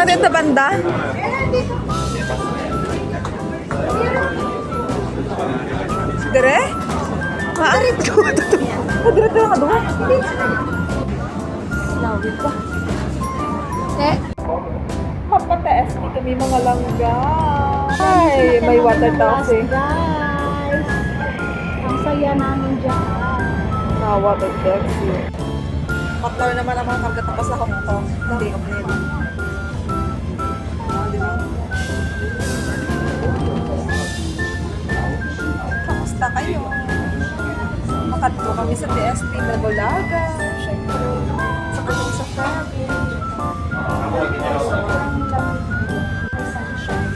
dito banda? Dire? Maaari ko. Dire ito nga doon. Lawit ba? Mapataas dito may mga langga. Ay, may water taxi. Guys, ang saya namin dyan. Water taxi. Patlaw naman ang mga karga tapos sa Hong Kong. Hindi ko nila. Kamusta kayo? Makadto kami sa TSP Nagulaga. Siyempre, sa kanyang sa Fabi.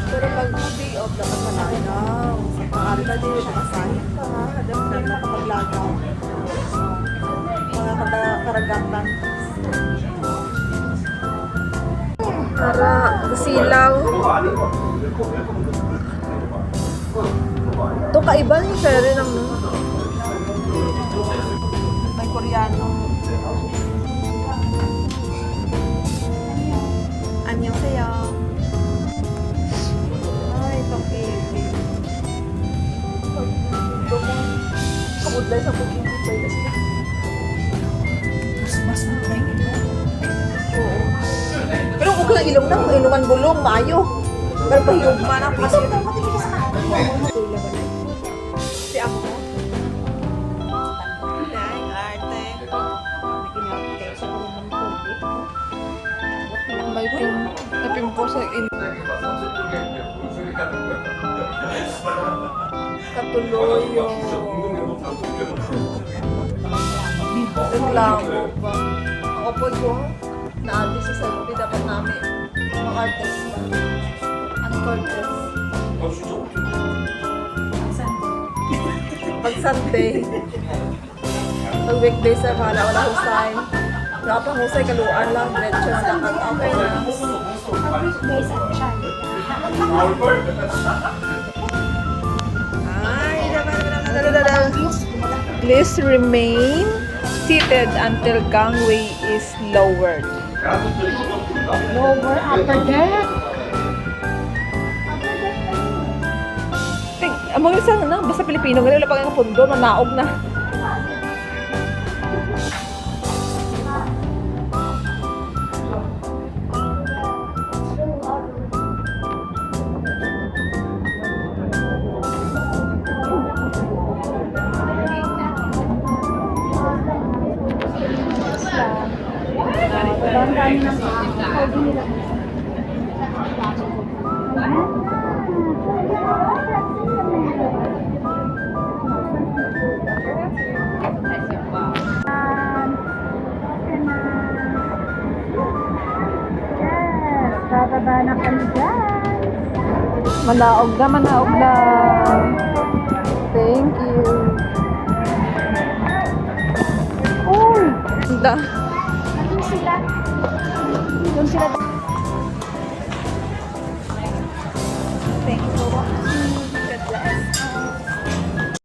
Pero pag day off na kasalanaw, sa pang-arita din siya kasahin ka. Hadap na nakapaglagaw. Mga karagatan. Para silaw. Ito kaiba yung ferry ng may Koreano. Annyeong sayo. Ay, itong baby. Kamudlay sa cooking playlist niya. Mas na kayo ito. Oo. Pero okay lang ilong na. Inuman bulong, maayo. Pero pahiyugma na. Mas ito, matigil ka sa kanan. Si ako mo? Dahil arte. May napimpo sa Katuloyo. Reklamo ba? Ako po yung naabis sa selfie dapat namin. Mga artist ba? Ang gorgeous. Pag Sunday. Pag weekday sa wala husay. Wala pang husay, kaluan lang. Diretso na lang. Okay na. Guys, at dyan. Ay, please remain seated until gangway is lowered. Lower upper deck. Among isa na, basta Pilipino, ganun lang pag ang pundo, manaog na. Ang dami ng pwede nila. Bababa na kami guys. Manaog na. Thank you. Uy! Ganda. Ano sila?